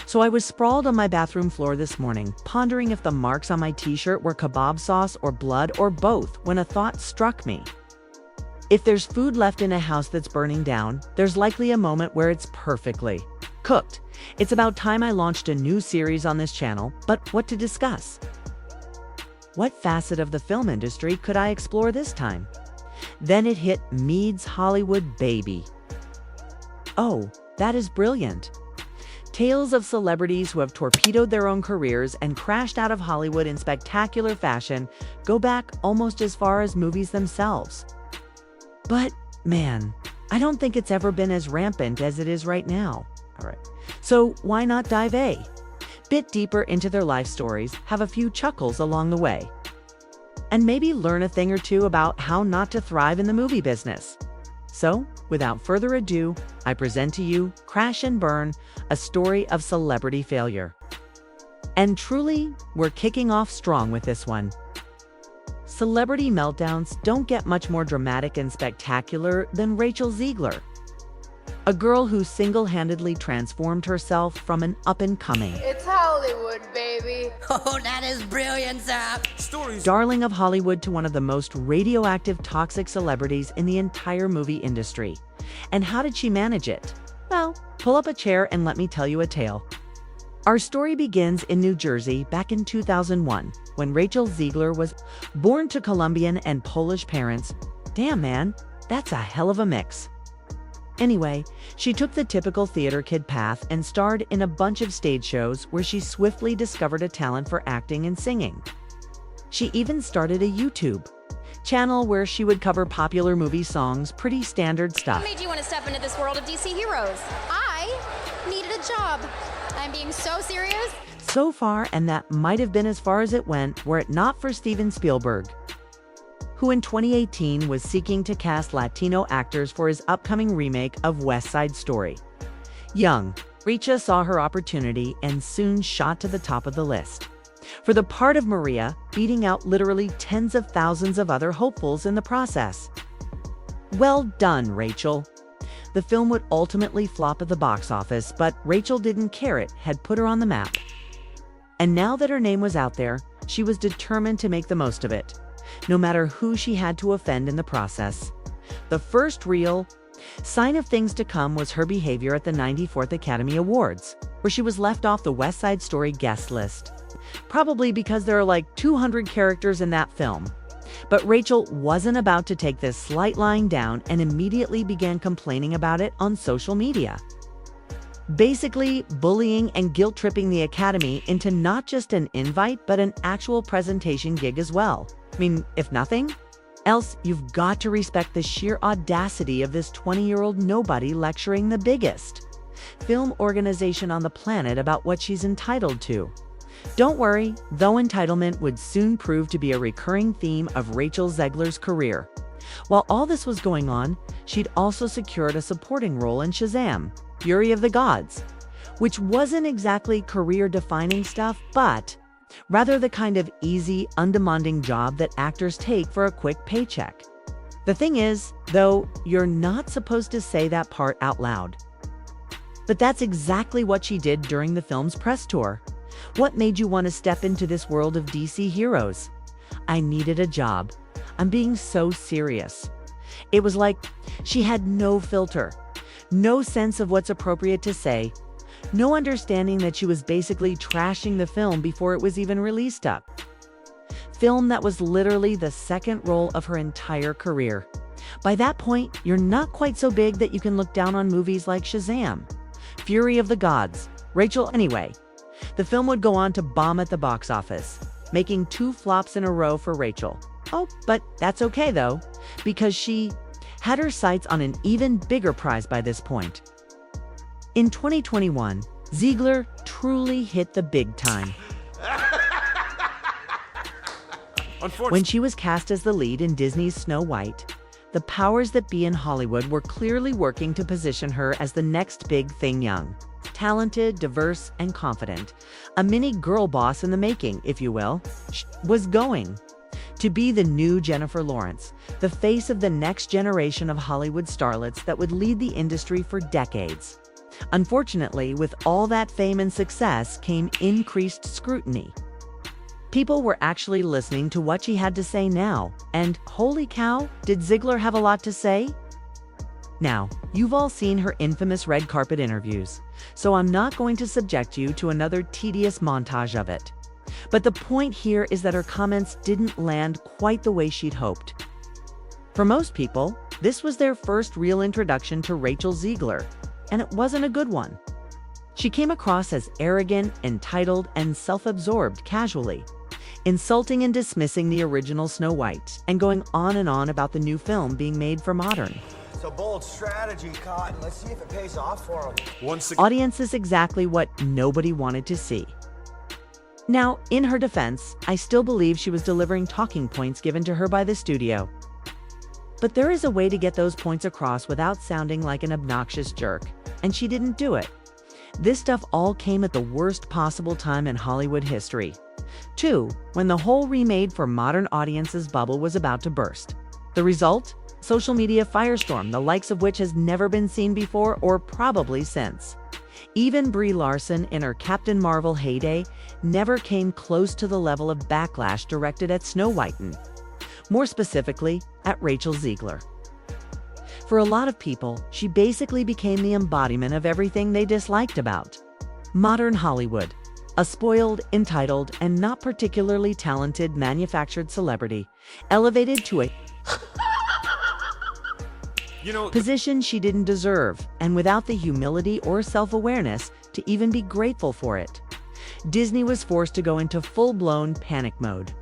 So I was sprawled on my bathroom floor this morning, pondering if the marks on my t-shirt were kebab sauce or blood or both, when a thought struck me. If there's food left in a house that's burning down, there's likely a moment where it's perfectly cooked. It's about time I launched a new series on this channel, but what to discuss? What facet of the film industry could I explore this time? Then it hit Mead's Hollywood baby. Oh, that is brilliant. Tales of celebrities who have torpedoed their own careers and crashed out of Hollywood in spectacular fashion go back almost as far as movies themselves. But, man, I don't think it's ever been as rampant as it is right now. All right. So why not dive a bit deeper into their life stories, have a few chuckles along the way, and maybe learn a thing or two about how not to thrive in the movie business? So, without further ado, I present to you Crash and Burn, a story of celebrity failure. And truly, we're kicking off strong with this one. Celebrity meltdowns don't get much more dramatic and spectacular than Rachel Zegler, a girl who single-handedly transformed herself from an up-and-coming It's Hollywood, baby. Oh, that is brilliant, sir. darling of Hollywood to one of the most radioactive, toxic celebrities in the entire movie industry. And how did she manage it? Well, pull up a chair and let me tell you a tale. Our story begins in New Jersey back in 2001, when Rachel Zegler was born to Colombian and Polish parents. Damn, man, that's a hell of a mix. Anyway, she took the typical theater kid path and starred in a bunch of stage shows where she swiftly discovered a talent for acting and singing. She even started a YouTube channel where she would cover popular movie songs, pretty standard stuff. What made you want to step into this world of DC heroes? I needed a job. I'm being so serious. So far, and that might have been as far as it went, were it not for Steven Spielberg, who in 2018 was seeking to cast Latino actors for his upcoming remake of West Side Story. Young Richa saw her opportunity and soon shot to the top of the list for the part of Maria, beating out literally tens of thousands of other hopefuls in the process. Well done, Rachel. The film would ultimately flop at the box office, but Rachel didn't care. It had put her on the map. And now that her name was out there, she was determined to make the most of it, no matter who she had to offend in the process. The first real sign of things to come was her behavior at the 94th Academy Awards, where she was left off the West Side Story guest list. Probably because there are like 200 characters in that film. But Rachel wasn't about to take this slight lying down and immediately began complaining about it on social media, basically bullying and guilt-tripping the Academy into not just an invite, but an actual presentation gig as well. I mean, if nothing else, you've got to respect the sheer audacity of this 20-year-old nobody lecturing the biggest film organization on the planet about what she's entitled to. Don't worry, though entitlement would soon prove to be a recurring theme of Rachel Zegler's career. While all this was going on, she'd also secured a supporting role in Shazam! Fury of the Gods, which wasn't exactly career-defining stuff, but rather the kind of easy, undemanding job that actors take for a quick paycheck. The thing is, though, you're not supposed to say that part out loud. But that's exactly what she did during the film's press tour. What made you want to step into this world of DC heroes? I needed a job. I'm being so serious. It was like she had no filter, no sense of what's appropriate to say, no understanding that she was basically trashing the film before it was even released up. Film that was literally the second role of her entire career. By that point, you're not quite so big that you can look down on movies like Shazam! Fury of the Gods. Rachel, anyway. The film would go on to bomb at the box office, making 2 flops in a row for Rachel. Oh, but that's okay though, because she had her sights on an even bigger prize by this point. In 2021, Zegler truly hit the big time when she was cast as the lead in Disney's Snow White. The powers that be in Hollywood were clearly working to position her as the next big thing. Young, talented, diverse, and confident, a mini girl boss in the making, if you will, was going to be the new Jennifer Lawrence, the face of the next generation of Hollywood starlets that would lead the industry for decades. Unfortunately, with all that fame and success came increased scrutiny. People were actually listening to what she had to say now, and holy cow, did Zegler have a lot to say? Now, you've all seen her infamous red carpet interviews, so I'm not going to subject you to another tedious montage of it. But the point here is that her comments didn't land quite the way she'd hoped. For most people, this was their first real introduction to Rachel Zegler, and it wasn't a good one. She came across as arrogant, entitled, and self-absorbed casually, insulting and dismissing the original Snow White, and going on and on about the new film being made for modern. It's a bold strategy, Cotton. Let's see if it pays off for him. Audience is exactly what nobody wanted to see. Now, in her defense, I still believe she was delivering talking points given to her by the studio. But there is a way to get those points across without sounding like an obnoxious jerk, and she didn't do it. This stuff all came at the worst possible time in Hollywood history. 2, when the whole remade for modern audiences bubble was about to burst. The result? Social media firestorm, the likes of which has never been seen before or probably since. Even Brie Larson, in her Captain Marvel heyday, never came close to the level of backlash directed at Snow Whiten. More specifically, at Rachel Zegler. For a lot of people, she basically became the embodiment of everything they disliked about modern Hollywood. A spoiled, entitled, and not particularly talented manufactured celebrity, elevated to a position she didn't deserve, and without the humility or self-awareness to even be grateful for it. Disney was forced to go into full-blown panic mode,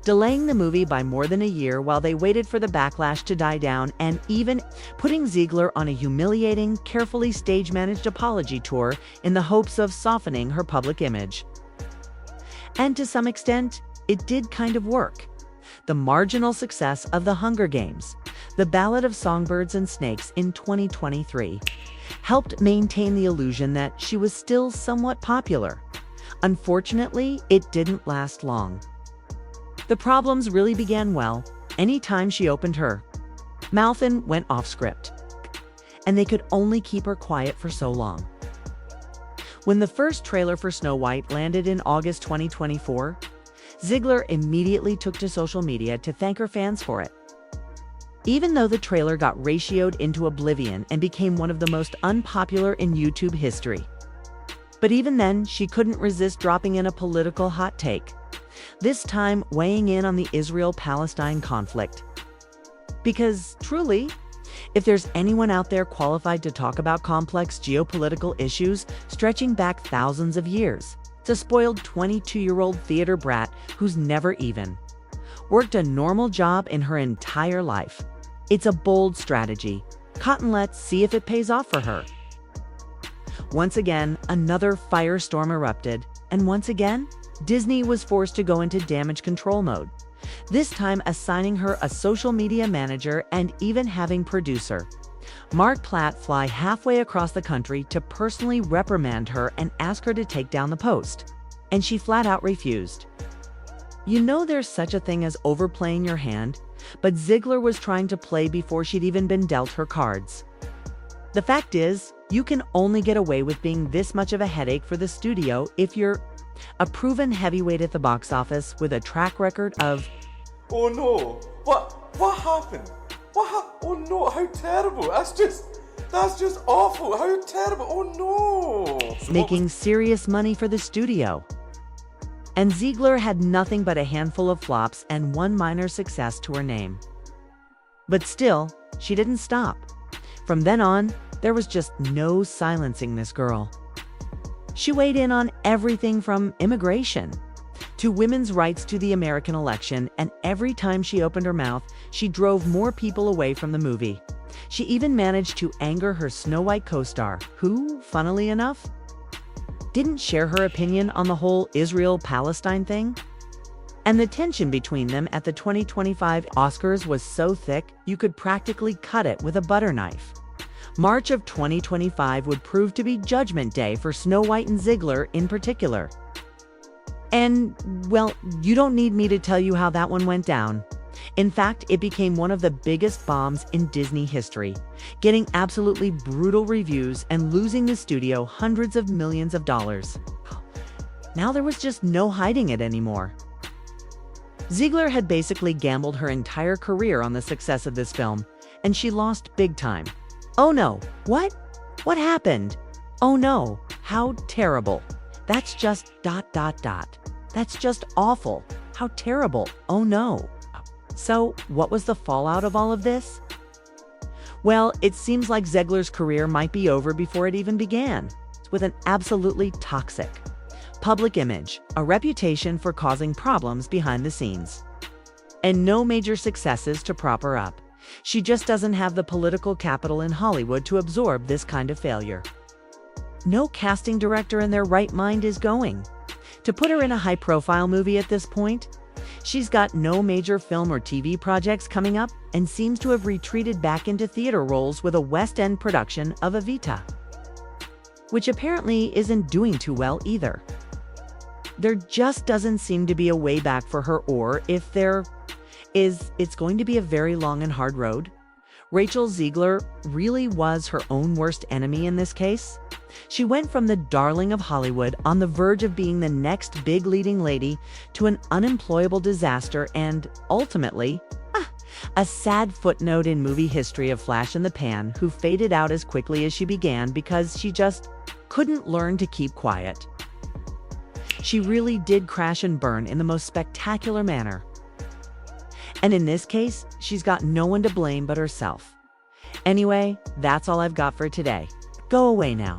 delaying the movie by more than a year while they waited for the backlash to die down, and even putting Zegler on a humiliating, carefully stage-managed apology tour in the hopes of softening her public image. And to some extent, it did kind of work. The marginal success of The Hunger Games, The Ballad of Songbirds and Snakes in 2023, helped maintain the illusion that she was still somewhat popular. Unfortunately, it didn't last long. The problems really began anytime she opened her mouth and went off script, and they could only keep her quiet for so long. When the first trailer for Snow White landed in August 2024, Zegler immediately took to social media to thank her fans for it. Even though the trailer got ratioed into oblivion and became one of the most unpopular in YouTube history. But even then, she couldn't resist dropping in a political hot take, this time weighing in on the Israel-Palestine conflict. Because, truly, if there's anyone out there qualified to talk about complex geopolitical issues stretching back thousands of years, it's a spoiled 22-year-old theater brat who's never even worked a normal job in her entire life. It's a bold strategy. Cotton, let's see if it pays off for her. Once again, another firestorm erupted, and once again, Disney was forced to go into damage control mode, this time assigning her a social media manager and even having producer Mark Platt fly halfway across the country to personally reprimand her and ask her to take down the post. And she flat out refused. You know there's such a thing as overplaying your hand, but Zegler was trying to play before she'd even been dealt her cards. The fact is, you can only get away with being this much of a headache for the studio if you're a proven heavyweight at the box office with a track record of "Oh no, what happened? Oh no, how terrible, that's just awful, how terrible, oh no." Making serious money for the studio. And Zegler had nothing but a handful of flops and one minor success to her name. But still, she didn't stop. From then on, there was just no silencing this girl. She weighed in on everything from immigration to women's rights to the American election, and every time she opened her mouth, she drove more people away from the movie. She even managed to anger her Snow White co-star, who, funnily enough, didn't share her opinion on the whole Israel-Palestine thing. And the tension between them at the 2025 Oscars was so thick, you could practically cut it with a butter knife. March of 2025 would prove to be Judgment Day for Snow White and Zegler in particular. And, well, you don't need me to tell you how that one went down. In fact, it became one of the biggest bombs in Disney history, getting absolutely brutal reviews and losing the studio hundreds of millions of dollars. Now there was just no hiding it anymore. Zegler had basically gambled her entire career on the success of this film, and she lost big time. Oh no, what? What happened? Oh no, how terrible. That's just ... That's just awful. How terrible. Oh no. So, what was the fallout of all of this? Well, it seems like Zegler's career might be over before it even began, with an absolutely toxic public image, a reputation for causing problems behind the scenes, and no major successes to prop her up. She just doesn't have the political capital in Hollywood to absorb this kind of failure. No casting director in their right mind is going to put her in a high-profile movie at this point. She's got no major film or TV projects coming up and seems to have retreated back into theater roles with a West End production of Evita, which apparently isn't doing too well either. There just doesn't seem to be a way back for her, or if there is, it's going to be a very long and hard road. Rachel Zegler really was her own worst enemy in this case. She went from the darling of Hollywood on the verge of being the next big leading lady to an unemployable disaster and, ultimately, a sad footnote in movie history of flash in the pan who faded out as quickly as she began because she just couldn't learn to keep quiet. She really did crash and burn in the most spectacular manner. And in this case, she's got no one to blame but herself. Anyway, that's all I've got for today. Go away now.